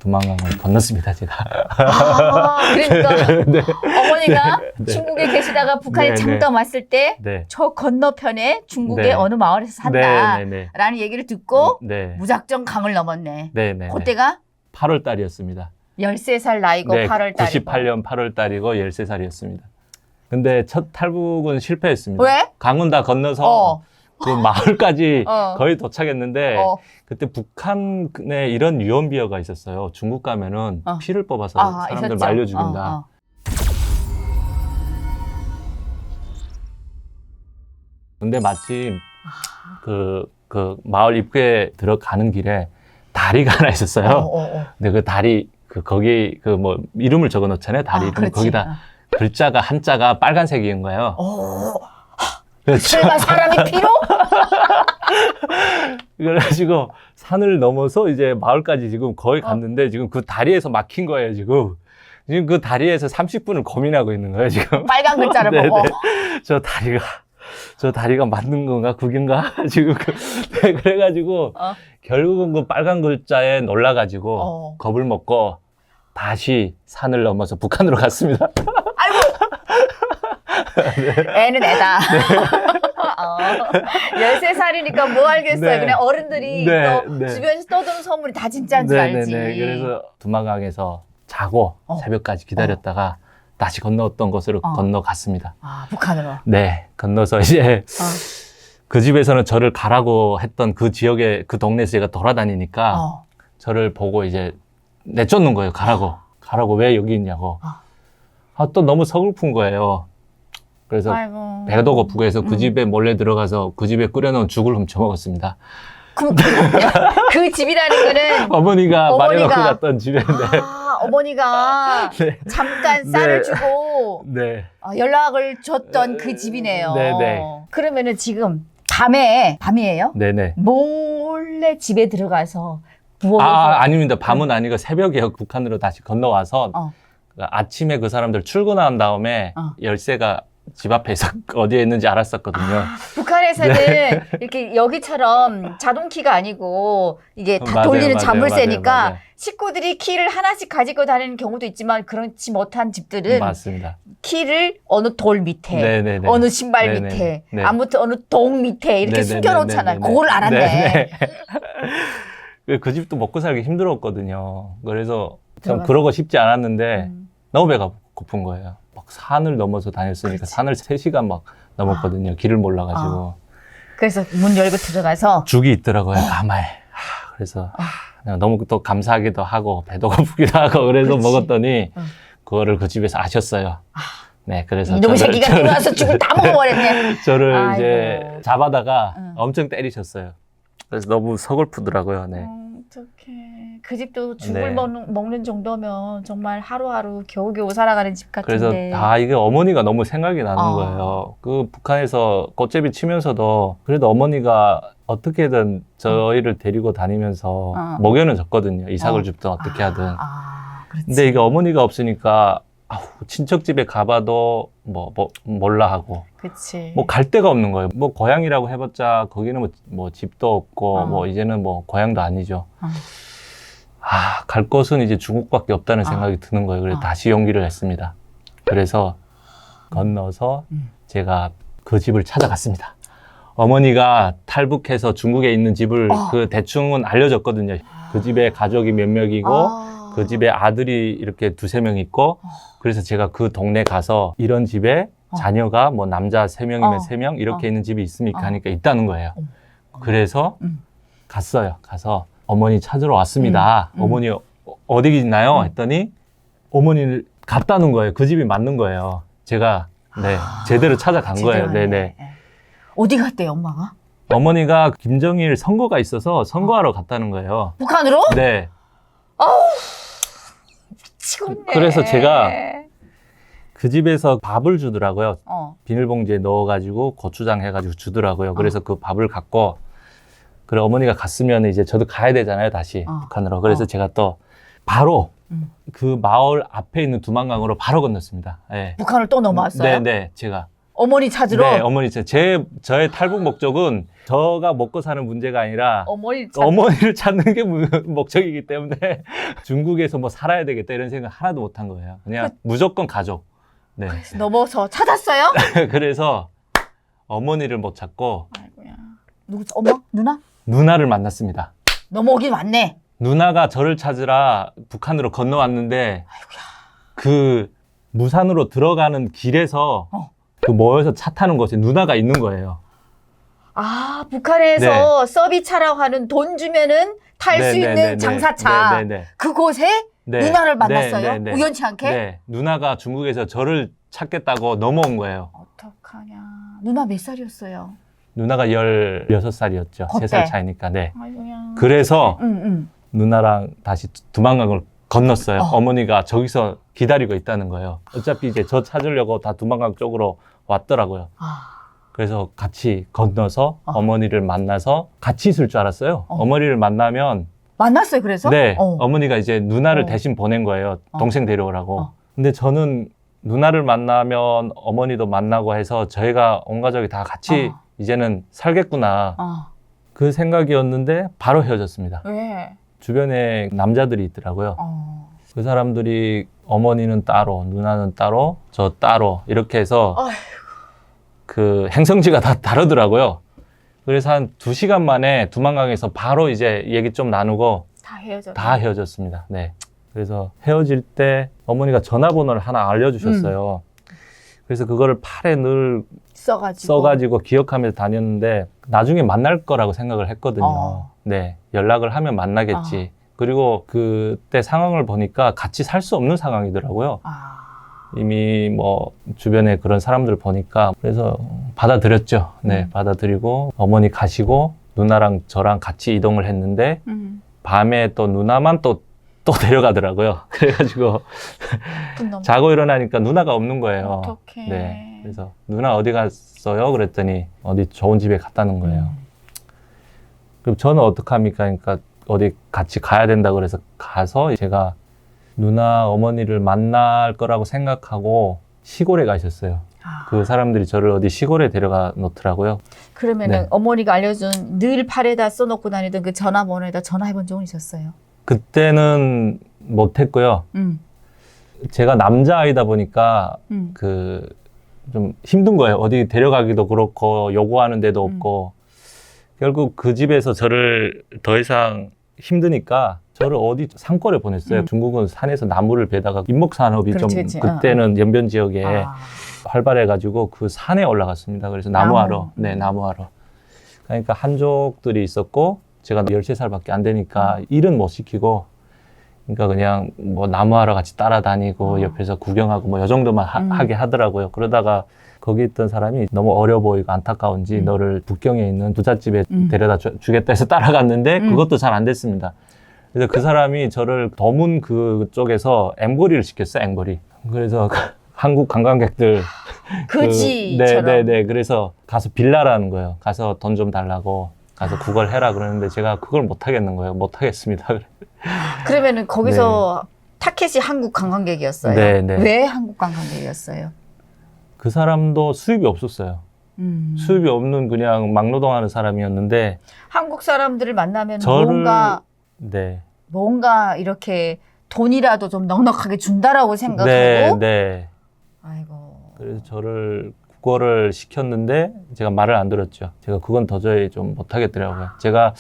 두만강을 건넜습니다, 제가. 그러니까 네. 어머니가 네. 중국에 계시다가 북한에 네, 잠깐 왔을 때 저 네. 건너편에 중국의 네. 어느 마을에서 네, 산다라는 네, 네. 얘기를 듣고 네. 무작정 강을 넘었네. 네, 네. 그때가 8월 달이었습니다. 13살 나이고 네, 8월 달이고. 98년 8월 달이고 13살이었습니다. 근데 첫 탈북은 실패했습니다. 왜? 강은 다 건너서 어. 그 마을까지 어. 거의 도착했는데 어. 그때 북한에 이런 유언비어가 있었어요. 중국 가면은 어. 피를 뽑아서 사람들 있었죠. 말려 죽인다. 근데 마침 그 마을 입구에 들어가는 길에 다리가 하나 있었어요. 근데 그 다리 거기 뭐 이름을 적어 놓잖아요. 다리 이름. 그렇지. 거기다 글자가 한자가 빨간색인 거예요. 그래서 설마 사람이 피로? 그래가지고 산을 넘어서 이제 마을까지 지금 거의 갔는데 지금 그 다리에서 막힌 거예요, 지금. 지금 그 다리에서 30분을 고민하고 있는 거예요, 지금. 빨간 글자를 네, 보고. 네. 저 다리가 맞는 건가, 그긴가? 지금 네, 그래가지고 결국은 그 빨간 글자에 놀라가지고 겁을 먹고 다시 산을 넘어서 북한으로 갔습니다. 애는 애다. 13살이니까 뭐 알겠어요. 네. 그냥 어른들이 네, 또 네. 주변에서 떠드는 소문이 다 진짜인 줄 알지. 그래서 두만강에서 자고 새벽까지 기다렸다가 다시 건너왔던 곳으로 건너갔습니다. 북한으로. 네, 건너서 이제 그 집에서는 저를 가라고 했던 그 지역에 그 동네에서 제가 돌아다니니까 저를 보고 이제 내쫓는 거예요. 가라고 왜 여기 있냐고. 또 너무 서글픈 거예요. 그래서 아이고. 배도 고프고 해서 그 집에 몰래 들어가서 그 집에 끓여놓은 죽을 훔쳐 먹었습니다. 그 집이라는 거는 어머니가 마련하고 갔던 집인데. 어머니가 네. 잠깐 쌀을 주고 네. 연락을 줬던 그 집이네요. 네. 그러면은 지금 밤이에요? 네네. 몰래 집에 들어가서 부엌에서 아닙니다. 밤은 아니고 새벽에 북한으로 다시 건너와서 아침에 그 사람들 출근한 다음에 열쇠가 집 앞에 어디에 있는지 알았었거든요. 북한에서는 이렇게 여기처럼 자동키가 아니고 이게 다 맞아요, 돌리는 맞아요, 자물쇠니까 맞아요. 식구들이 키를 하나씩 가지고 다니는 경우도 있지만 그렇지 못한 집들은 맞습니다. 키를 어느 돌 밑에, 네네네. 어느 신발 네네. 밑에, 네. 아무튼 어느 동 밑에 이렇게 네네네네네. 숨겨놓잖아요. 그걸 알았네. 네네. 그 집도 먹고 살기 힘들었거든요. 그래서 좀 들어가서. 그러고 싶지 않았는데 너무 배가 고픈 거예요. 막 산을 넘어서 다녔으니까 그렇지. 산을 3시간 막 넘었거든요. 길을 몰라가지고. 그래서 문 열고 들어가서 죽이 있더라고요, 가마에. 그래서 그냥 너무 또 감사하기도 하고 배도 고프기도 하고 그래서 그렇지. 먹었더니 그거를 그 집에서 아셨어요. 네, 그래서 이놈의 새끼가 들어와서 죽을 다 먹어버렸네. 저를 아이고. 이제 잡아다가 엄청 때리셨어요. 그래서 너무 서글프더라고요. 네. 어떡해. 그 집도 죽을 네. 먹는 정도면 정말 하루하루 겨우겨우 살아가는 집 그래서 같은데. 이게 어머니가 너무 생각이 나는 거예요. 그 북한에서 꽃제비 치면서도 그래도 어머니가 어떻게든 저희를 데리고 다니면서 먹여는 줬거든요. 이삭을 줍든 어떻게 하든. 그렇지. 근데 이게 어머니가 없으니까 친척 집에 가봐도 몰라 하고 그치. 뭐 갈 데가 없는 거예요. 뭐 고향이라고 해봤자 거기는 뭐 집도 없고 뭐 이제는 뭐 고향도 아니죠. 갈 곳은 이제 중국밖에 없다는 생각이 드는 거예요. 그래서 다시 용기를 냈습니다. 그래서 건너서 제가 그 집을 찾아갔습니다. 어머니가 탈북해서 중국에 있는 집을 그 대충은 알려줬거든요. 그 집에 가족이 몇 명이고 그 집에 아들이 이렇게 2-3명 있고 그래서 제가 그 동네 가서 이런 집에 자녀가 뭐 남자 3명이면 3명 이렇게 있는 집이 있습니까? 하니까 있다는 거예요. 그래서 갔어요. 가서 어머니 찾으러 왔습니다. 어머니 어디 있나요? 했더니 어머니를 갔다는 거예요. 그 집이 맞는 거예요. 제가 제대로 찾아간 거예요. 네네. 어디 갔대요, 엄마가? 어머니가 김정일 선거가 있어서 선거하러 갔다는 거예요. 북한으로? 네. 미치겠네. 그래서 제가 그 집에서 밥을 주더라고요. 비닐봉지에 넣어가지고 고추장 해가지고 주더라고요. 그래서 그 밥을 갖고 그래 어머니가 갔으면 이제 저도 가야 되잖아요. 다시 북한으로. 그래서 제가 또 바로 그 마을 앞에 있는 두만강으로 바로 건넜습니다. 네. 북한을 또 넘어왔어요? 네, 제가. 어머니 찾으러? 네, 어머니 저의 탈북 목적은 저가 먹고 사는 문제가 아니라 어머니를 찾는 게 목적이기 때문에 중국에서 뭐 살아야 되겠다 이런 생각 하나도 못 한 거예요. 그냥 무조건 가족. 네. 넘어서 찾았어요? 그래서 어머니를 못 찾고 아이고야. 누구? 엄마? 누나? 누나를 만났습니다. 넘어오긴 왔네. 누나가 저를 찾으러 북한으로 건너왔는데 아이고야. 그 무산으로 들어가는 길에서 그 모여서 차 타는 곳에 누나가 있는 거예요. 아, 북한에서 서비스차라고 하는 돈 주면은 탈 수 있는 장사차. 그곳에 누나를 만났어요? 우연치 않게? 네. 누나가 중국에서 저를 찾겠다고 넘어온 거예요. 어떡하냐. 누나 몇 살이었어요? 누나가 16살이었죠. 그때? 3살 차이니까. 네. 아이고야. 그래서 누나랑 다시 두만강을 건넜어요. 어머니가 저기서 기다리고 있다는 거예요. 어차피 이제 저 찾으려고 다 두만강 쪽으로 왔더라고요. 그래서 같이 건너서 어머니를 만나서 같이 있을 줄 알았어요. 어머니를 만나면 만났어요, 그래서? 네, 어머니가 이제 누나를 대신 보낸 거예요. 동생 데려오라고. 근데 저는 누나를 만나면 어머니도 만나고 해서 저희가 온 가족이 다 같이 이제는 살겠구나. 그 생각이었는데 바로 헤어졌습니다. 왜? 주변에 남자들이 있더라고요. 그 사람들이 어머니는 따로, 누나는 따로, 저 따로 이렇게 해서 그 행성지가 다 다르더라고요. 그래서 한 2시간 만에 두만강에서 바로 이제 얘기 좀 나누고 다 헤어졌습니다. 네. 그래서 헤어질 때 어머니가 전화번호를 하나 알려주셨어요. 그래서 그거를 팔에 늘 써가지고 기억하면서 다녔는데 나중에 만날 거라고 생각을 했거든요. 네. 연락을 하면 만나겠지. 그리고 그때 상황을 보니까 같이 살 수 없는 상황이더라고요. 이미 뭐 주변에 그런 사람들 보니까 그래서 받아들였죠. 네, 받아들이고 어머니 가시고 누나랑 저랑 같이 이동을 했는데 밤에 또 누나만 또 데려가더라고요. 그래가지고 자고 일어나니까 누나가 없는 거예요. 어떡해. 네, 그래서 누나 어디 갔어요? 그랬더니 어디 좋은 집에 갔다는 거예요. 그럼 저는 어떡합니까? 그러니까 어디 같이 가야 된다 그래서 가서 제가 누나 어머니를 만날 거라고 생각하고 시골에 가셨어요. 그 사람들이 저를 어디 시골에 데려가 놓더라고요. 그러면은 어머니가 알려준 늘 팔에다 써놓고 다니던 그 전화번호에다 전화해 본 적은 있었어요? 그때는 못했고요. 제가 남자아이다 보니까 그 좀 힘든 거예요. 어디 데려가기도 그렇고 요구하는 데도 없고 결국 그 집에서 저를 더 이상 힘드니까 저를 어디 산골에 보냈어요. 중국은 산에서 나무를 베다가 임목산업이 그렇지. 그때는 연변 지역에 활발해가지고 그 산에 올라갔습니다. 그래서 나무하러. 네, 나무하러. 그러니까 한족들이 있었고 제가 13살밖에 안 되니까 일은 못 시키고 그러니까 그냥 뭐 나무하러 같이 따라다니고 옆에서 구경하고 뭐 요 정도만 하게 하더라고요. 그러다가 거기 있던 사람이 너무 어려 보이고 안타까운지 너를 북경에 있는 부잣집에 데려다 주겠다 해서 따라갔는데 그것도 잘 안 됐습니다. 그래서 그 사람이 저를 더문 그쪽에서 엠거리를 시켰어요, 엠거리. 그래서 한국 관광객들. 그지처럼. 네네네. 그래서 가서 빌라라는 거예요. 가서 돈 좀 달라고. 가서 그걸 해라 그러는데 제가 그걸 못 하겠는 거예요. 못 하겠습니다. 그러면은 거기서 타켓이 한국 관광객이었어요. 네네. 왜 한국 관광객이었어요? 그 사람도 수입이 없었어요. 수입이 없는 그냥 막노동하는 사람이었는데 한국 사람들을 만나면 저를 뭔가 이렇게 돈이라도 좀 넉넉하게 준다라고 생각하고 아이고. 그래서 저를 국어를 시켰는데 제가 말을 안 들었죠. 제가 그건 도저히 좀 못하겠더라고요. 제가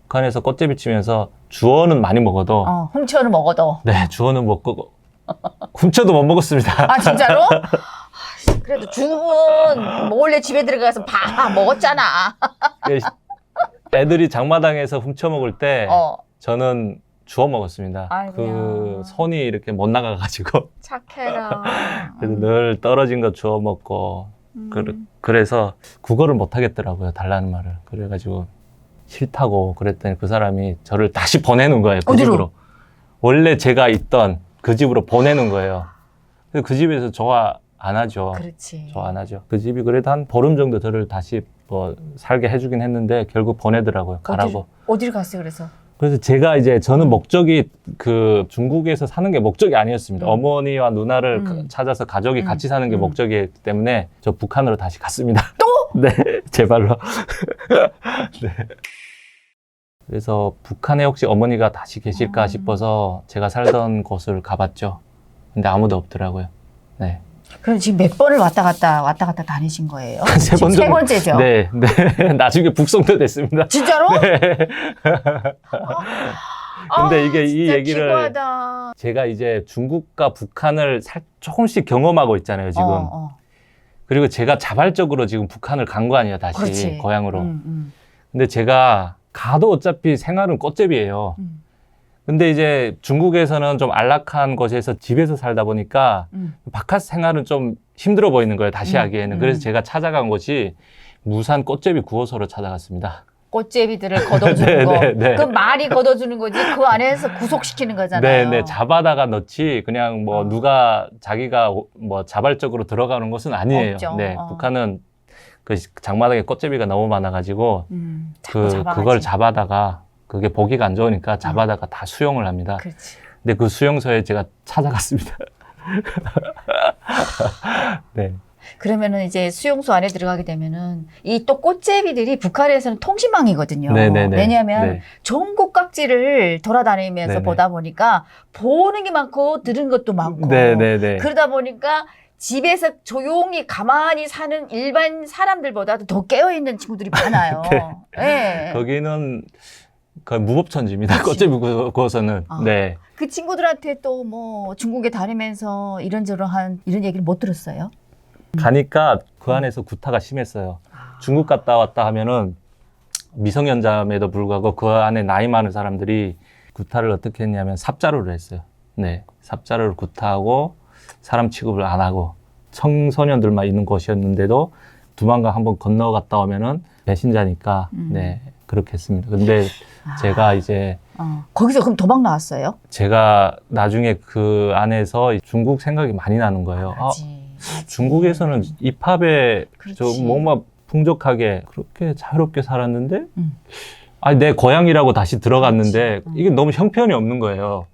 북한에서 꽃제비 치면서 주어는 많이 먹어도 훔쳐는 먹어도 주어는 먹고 훔쳐도 못 먹었습니다. 아 진짜로? 그래도 중국은 몰래 집에 들어가서 다 먹었잖아. 애들이 장마당에서 훔쳐 먹을 때 저는 주워 먹었습니다. 아이고야. 그 손이 이렇게 못 나가가지고 착해라. 그래서 늘 떨어진 거 주워 먹고 그래서 국어를 못 하겠더라고요. 달라는 말을. 그래가지고 싫다고 그랬더니 그 사람이 저를 다시 보내는 거예요. 그 어디로? 집으로. 원래 제가 있던 그 집으로 보내는 거예요. 그래서 그 집에서 좋아 안 하죠. 그렇지. 좋아 안 하죠. 그 집이 그래도 한 보름 정도 저를 다시 뭐 살게 해주긴 했는데 결국 보내더라고요. 가라고. 어디를 갔어요, 그래서? 그래서 제가 이제 저는 목적이 그 중국에서 사는 게 목적이 아니었습니다. 어머니와 누나를 찾아서 가족이 같이 사는 게 목적이었기 때문에 저 북한으로 다시 갔습니다. 또? 네, 제 발로. 네. 그래서 북한에 혹시 어머니가 다시 계실까 싶어서 제가 살던 곳을 가봤죠. 근데 아무도 없더라고요. 네. 그럼 지금 몇 번을 왔다 갔다 다니신 거예요? 세 번 정도. 세 번째죠? 네, 네. 나중에 북송도 됐습니다. 진짜로? 네. 근데 이게 이 진짜 얘기를 기구하다. 제가 이제 중국과 북한을 조금씩 경험하고 있잖아요, 지금. 그리고 제가 자발적으로 지금 북한을 간 거 아니에요, 다시 그렇지. 고향으로. 근데 제가 가도 어차피 생활은 꽃제비예요. 근데 이제 중국에서는 좀 안락한 곳에서 집에서 살다 보니까 바깥 생활은 좀 힘들어 보이는 거예요, 다시 하기에는. 그래서 제가 찾아간 곳이 무산 꽃제비 구호소로 찾아갔습니다. 꽃제비들을 걷어주는 네, 거. 네, 네. 그 말이 걷어주는 거지 그 안에서 구속시키는 거잖아요. 네, 네. 잡아다가 넣지 그냥 뭐 누가 자기가 뭐 자발적으로 들어가는 것은 아니에요. 없죠. 네, 북한은 그 장마당에 꽃제비가 너무 많아가지고 그걸 잡아다가 그게 보기가 안 좋으니까 잡아다가 다 수용을 합니다. 그렇지. 근데 그 수용소에 제가 찾아갔습니다. 네. 그러면은 이제 수용소 안에 들어가게 되면은 이 또 꽃제비들이 북한에서는 통신망이거든요. 네네네. 왜냐하면 네. 전국 각지를 돌아다니면서 네네. 보다 보니까 보는 게 많고 들은 것도 많고 네네네. 그러다 보니까 집에서 조용히 가만히 사는 일반 사람들보다도 더 깨어있는 친구들이 많아요. 네. 거기는 거의 무법천지입니다. 꽃제비 구워서는. 네. 그 친구들한테 또 뭐 중국에 다니면서 이런저런 이런 얘기를 못 들었어요? 가니까 그 안에서 구타가 심했어요. 중국 갔다 왔다 하면은 미성년자임에도 불구하고 그 안에 나이 많은 사람들이 구타를 어떻게 했냐면 삽자루를 했어요. 네. 삽자루를 구타하고 사람 취급을 안 하고 청소년들만 있는 곳이었는데도 두만강 한번 건너갔다 오면은 배신자니까 네. 그렇게 했습니다. 근데 제가 이제 거기서 그럼 도망 나왔어요? 제가 나중에 그 안에서 중국 생각이 많이 나는 거예요. 중국에서는 입합에 저 뭔가 풍족하게 그렇게 자유롭게 살았는데 아니 내 고향이라고 다시 들어갔는데 이게 너무 형편이 없는 거예요.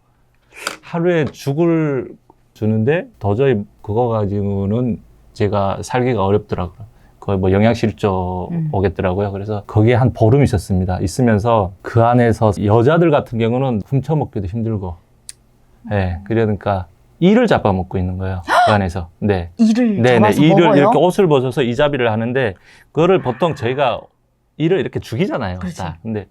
하루에 죽을 주는데 도저히 그거 가지고는 제가 살기가 어렵더라고요. 거의 뭐 영양실조 오겠더라고요. 그래서 거기에 한 보름 있었습니다. 있으면서 그 안에서 여자들 같은 경우는 훔쳐먹기도 힘들고 네, 그러니까 이를 잡아먹고 있는 거예요. 그 안에서. 네. 이를 네, 잡아서 이를 먹어요? 이렇게 옷을 벗어서 이잡이를 하는데 그거를 보통 저희가 이를 이렇게 죽이잖아요. 다. 근데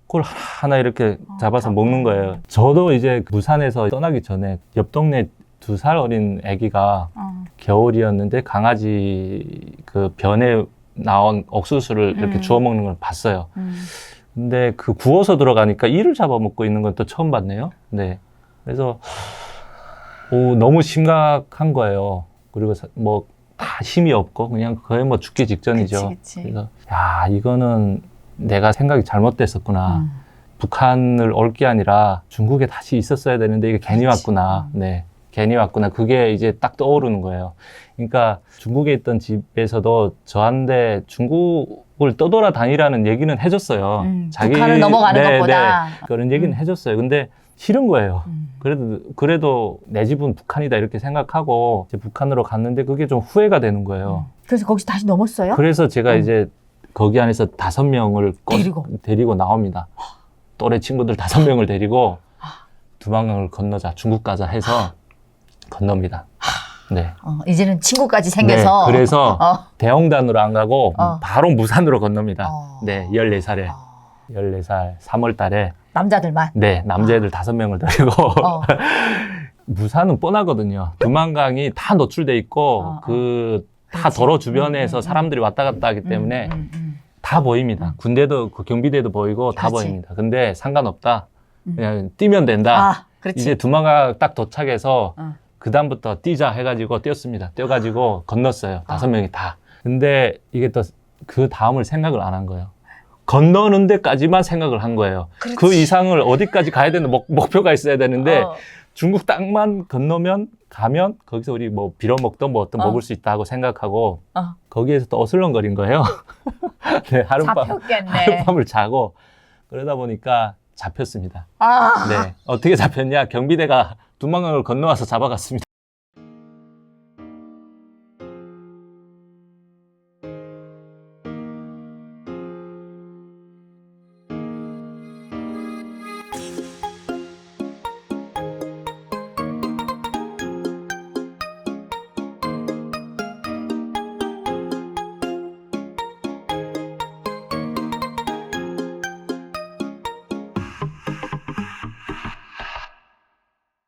그걸 하나 이렇게 잡아서 먹는 거예요. 저도 이제 부산에서 떠나기 전에 옆 동네 2살 어린 아기가 겨울이었는데 강아지 그 변에 나온 옥수수를 이렇게 주워 먹는 걸 봤어요. 근데 그 구워서 들어가니까 이를 잡아먹고 있는 건 또 처음 봤네요. 네. 그래서 너무 심각한 거예요. 그리고 뭐 다 힘이 없고 그냥 거의 뭐 죽기 직전이죠. 그치. 그래서 야 이거는 내가 생각이 잘못됐었구나. 북한을 올 게 아니라 중국에 다시 있었어야 되는데 이게 괜히 왔구나. 네, 괜히 왔구나. 그게 이제 딱 떠오르는 거예요. 그러니까 중국에 있던 집에서도 저한테 중국을 떠돌아다니라는 얘기는 해줬어요. 북한을 넘어가는 것보다. 그런 얘기는 해줬어요. 근데 싫은 거예요. 그래도 내 집은 북한이다 이렇게 생각하고 이제 북한으로 갔는데 그게 좀 후회가 되는 거예요. 그래서 거기서 다시 넘었어요? 그래서 제가 이제 거기 안에서 5명을 데리고 나옵니다. 또래 친구들 5명을 데리고 두만강을 건너자, 중국 가자 해서 건넙니다. 네. 이제는 친구까지 생겨서. 네, 그래서 대형단으로 안 가고 바로 무산으로 건넙니다. 네, 14살에. 14살 3월 달에 남자들만? 네, 남자애들 5명을 데리고 무산은 뻔하거든요. 두만강이 다 노출돼 있고 다 도로 주변에서 사람들이 왔다 갔다 하기 때문에 다 보입니다. 군대도 그 경비대도 보이고 다 보입니다. 근데 상관없다. 그냥 뛰면 된다. 이제 두만강 딱 도착해서 그 다음부터 뛰자 해가지고 뛰었습니다. 뛰어가지고 건넜어요. 5명이 다. 근데 이게 또 그 다음을 생각을 안 한 거예요. 건너는 데까지만 생각을 한 거예요. 그렇지. 그 이상을 어디까지 가야 되는 목표가 있어야 되는데 중국 땅만 건너면 가면 거기서 우리 뭐 빌어먹던 뭐 어떤 먹을 수 있다고 생각하고 거기에서 또 어슬렁거린 거예요. 네, 하룻밤을 자고 그러다 보니까 잡혔습니다. 아. 네. 어떻게 잡혔냐? 경비대가 두만강을 건너와서 잡아갔습니다.